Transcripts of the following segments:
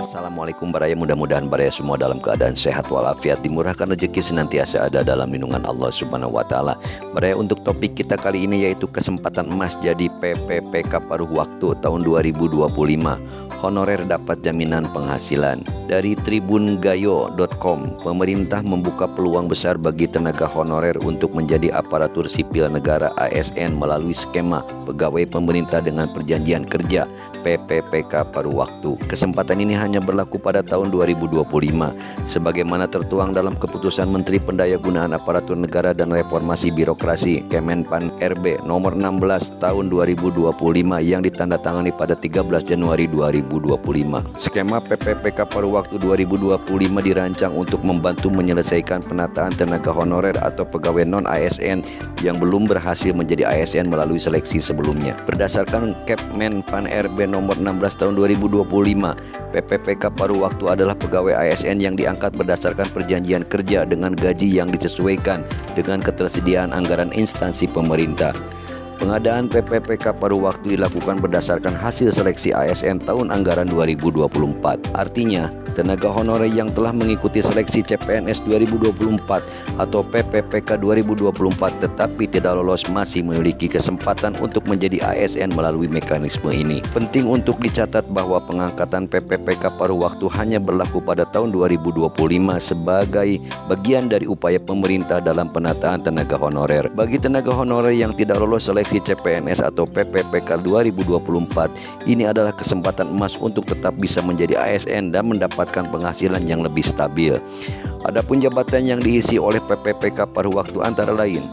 Assalamualaikum baraya, mudah-mudahan baraya semua dalam keadaan sehat walafiat, dimurahkan rezeki senantiasa ada dalam lindungan Allah Subhanahu wa taala. Baraya, untuk topik kita kali ini yaitu kesempatan emas jadi PPPK paruh waktu tahun 2025. Honorer dapat jaminan penghasilan. Dari tribungayo.com, pemerintah membuka peluang besar bagi tenaga honorer untuk menjadi aparatur sipil negara ASN melalui skema pegawai pemerintah dengan perjanjian kerja PPPK paruh waktu. Kesempatan ini hanya berlaku pada tahun 2025 sebagaimana tertuang dalam keputusan Menteri Pendayagunaan Aparatur Negara dan Reformasi Birokrasi Kemenpan RB nomor 16 tahun 2025 yang ditandatangani pada 13 Januari 2025. Skema PPPK paruh waktu 2025 dirancang untuk membantu menyelesaikan penataan tenaga honorer atau pegawai non-ASN yang belum berhasil menjadi ASN melalui seleksi sebelumnya. Berdasarkan Kemenpan RB nomor 16 tahun 2025, PPPK paruh waktu adalah pegawai ASN yang diangkat berdasarkan perjanjian kerja dengan gaji yang disesuaikan dengan ketersediaan anggaran instansi pemerintah. Pengadaan PPPK paruh waktu dilakukan berdasarkan hasil seleksi ASN tahun anggaran 2024. Artinya, tenaga honorer yang telah mengikuti seleksi CPNS 2024 atau PPPK 2024 tetapi tidak lolos masih memiliki kesempatan untuk menjadi ASN melalui mekanisme ini. Penting untuk dicatat bahwa pengangkatan PPPK paruh waktu hanya berlaku pada tahun 2025 sebagai bagian dari upaya pemerintah dalam penataan tenaga honorer. Bagi tenaga honorer yang tidak lolos seleksi CPNS atau PPPK 2024, ini adalah kesempatan emas untuk tetap bisa menjadi ASN dan mendapatkan penghasilan yang lebih stabil. Adapun jabatan yang diisi oleh PPPK paruh waktu antara lain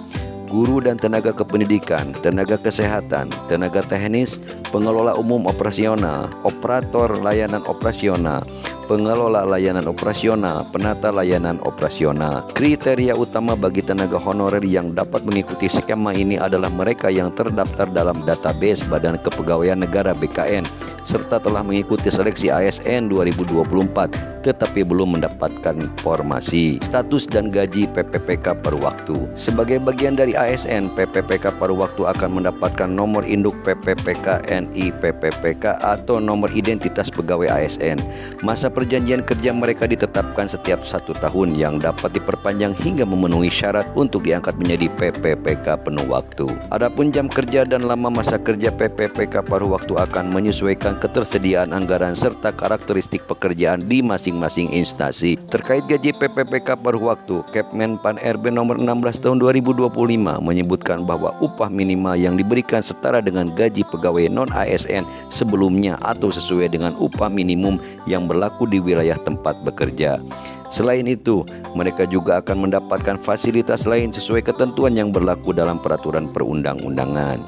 guru dan tenaga kependidikan, tenaga kesehatan, tenaga teknis, pengelola umum operasional, operator layanan operasional, pengelola layanan operasional, penata layanan operasional. Kriteria utama bagi tenaga honorer yang dapat mengikuti skema ini adalah mereka yang terdaftar dalam database Badan Kepegawaian Negara BKN serta telah mengikuti seleksi ASN 2024 tetapi belum mendapatkan formasi, status dan gaji PPPK paruh waktu. Sebagai bagian dari ASN, PPPK paruh waktu akan mendapatkan nomor induk PPPK NI PPPK atau nomor identitas pegawai ASN. Masa perjanjian kerja mereka ditetapkan setiap 1 tahun yang dapat diperpanjang hingga memenuhi syarat untuk diangkat menjadi PPPK penuh waktu. Adapun jam kerja dan lama masa kerja PPPK paruh waktu akan menyesuaikan ketersediaan anggaran serta karakteristik pekerjaan di masing-masing instansi. Terkait gaji PPPK paruh waktu, Kemenpan RB nomor 16 tahun 2025 menyebutkan bahwa upah minimal yang diberikan setara dengan gaji pegawai non-ASN sebelumnya atau sesuai dengan upah minimum yang berlaku di wilayah tempat bekerja. Selain itu, mereka juga akan mendapatkan fasilitas lain sesuai ketentuan yang berlaku dalam peraturan perundang-undangan.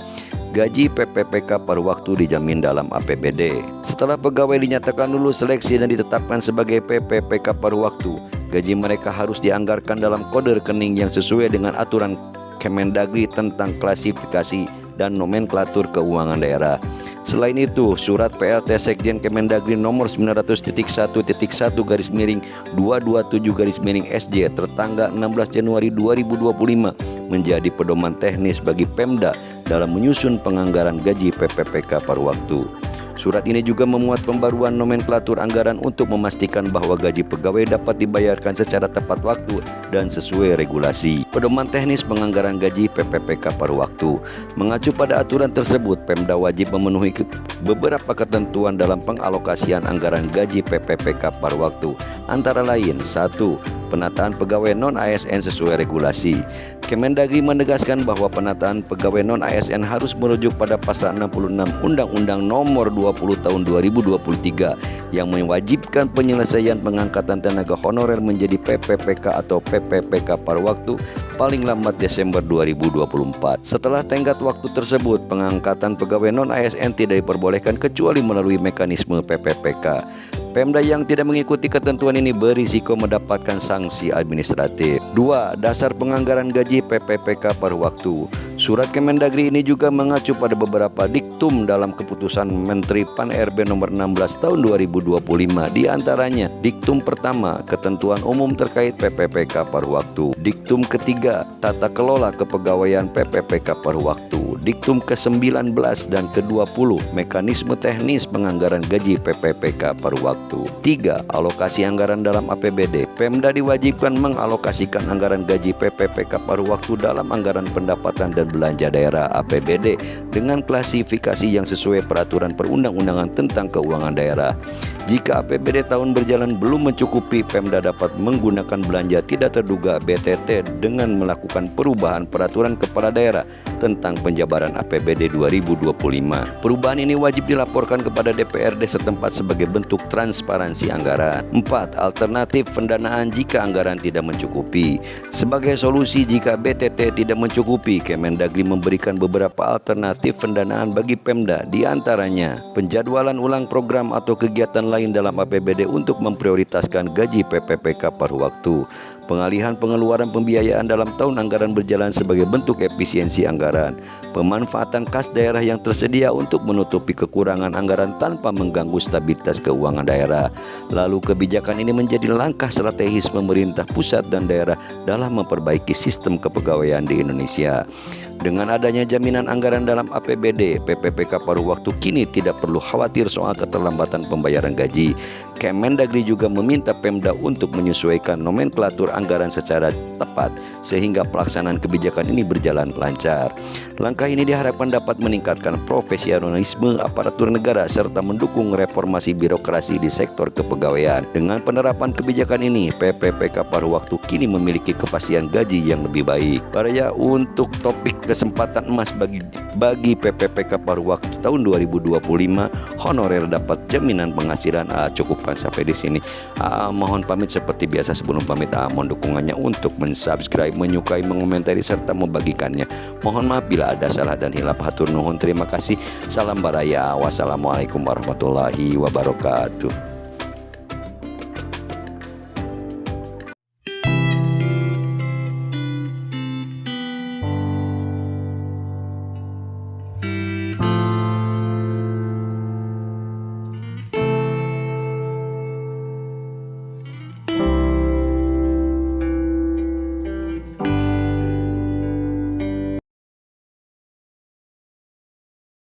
Gaji PPPK paruh waktu dijamin dalam APBD. Setelah pegawai dinyatakan lulus seleksi dan ditetapkan sebagai PPPK paruh waktu, gaji mereka harus dianggarkan dalam kode rekening yang sesuai dengan aturan Kemendagri tentang klasifikasi dan nomenklatur keuangan daerah. Selain itu, surat PLT Sekjen Kemendagri nomor 900.1.227-SJ tertanggal 16 Januari 2025 menjadi pedoman teknis bagi Pemda dalam menyusun penganggaran gaji PPPK paruh waktu. Surat ini juga memuat pembaruan nomenklatur anggaran untuk memastikan bahwa gaji pegawai dapat dibayarkan secara tepat waktu dan sesuai regulasi. Pedoman teknis penganggaran gaji PPPK paruh waktu. Mengacu pada aturan tersebut, Pemda wajib memenuhi beberapa ketentuan dalam pengalokasian anggaran gaji PPPK paruh waktu. Antara lain, 1. Penataan pegawai non-ASN sesuai regulasi. Kemendagri menegaskan bahwa penataan pegawai non-ASN harus merujuk pada pasal 66 Undang-Undang Nomor 20 Tahun 2023 yang mewajibkan penyelesaian pengangkatan tenaga honorer menjadi PPPK atau PPPK paruh waktu paling lambat Desember 2024. Setelah tenggat waktu tersebut, pengangkatan pegawai non-ASN tidak diperbolehkan kecuali melalui mekanisme PPPK. Pemda yang tidak mengikuti ketentuan ini berisiko mendapatkan sanksi administratif. 2. Dasar penganggaran gaji PPPK per waktu. Surat Kemendagri ini juga mengacu pada beberapa diktum dalam keputusan Menteri Pan-RB nomor 16 tahun 2025. Di antaranya, diktum pertama, ketentuan umum terkait PPPK per waktu. Diktum ketiga, tata kelola kepegawaian PPPK per waktu. Diktum ke-19 dan ke-20, mekanisme teknis penganggaran gaji PPPK per waktu. 3. Alokasi anggaran dalam APBD. Pemda diwajibkan mengalokasikan anggaran gaji PPPK per waktu dalam anggaran pendapatan dan belanja daerah APBD dengan klasifikasi yang sesuai peraturan perundang-undangan tentang keuangan daerah. Jika APBD tahun berjalan belum mencukupi, Pemda dapat menggunakan belanja tidak terduga BTT dengan melakukan perubahan peraturan kepala daerah tentang penjabaran APBD 2025. Perubahan ini wajib dilaporkan kepada DPRD setempat sebagai bentuk transparansi anggaran. 4. Alternatif pendanaan jika anggaran tidak mencukupi. Sebagai solusi jika BTT tidak mencukupi, Kemendagri memberikan beberapa alternatif pendanaan bagi Pemda, di antaranya penjadwalan ulang program atau kegiatan lain dalam APBD untuk memprioritaskan gaji PPPK per waktu. Pengalihan pengeluaran pembiayaan dalam tahun anggaran berjalan sebagai bentuk efisiensi anggaran. Pemanfaatan kas daerah yang tersedia untuk menutupi kekurangan anggaran tanpa mengganggu stabilitas keuangan daerah. Lalu kebijakan ini menjadi langkah strategis pemerintah pusat dan daerah dalam memperbaiki sistem kepegawaian di Indonesia. Dengan adanya jaminan anggaran dalam APBD, PPPK paruh waktu kini tidak perlu khawatir soal keterlambatan pembayaran gaji. Kemendagri juga meminta Pemda untuk menyesuaikan nomenklatur anggaran secara tepat sehingga pelaksanaan kebijakan ini berjalan lancar. Langkah ini diharapkan dapat meningkatkan profesionalisme aparatur negara serta mendukung reformasi birokrasi di sektor kepegawaian. Dengan penerapan kebijakan ini, PPPK paruh waktu kini memiliki kepastian gaji yang lebih baik. Para ya, untuk topik kesempatan emas bagi PPPK paruh waktu tahun 2025, honorer dapat jaminan penghasilan. Cukupkan sampai di sini. Mohon pamit seperti biasa. Sebelum pamit, mohon dukungannya untuk mensubscribe, menyukai, mengomentari serta membagikannya. Mohon maaf bila ada salah dan hilaf. Hatur nuhun, terima kasih. Salam baraya. Wassalamualaikum warahmatullahi wabarakatuh.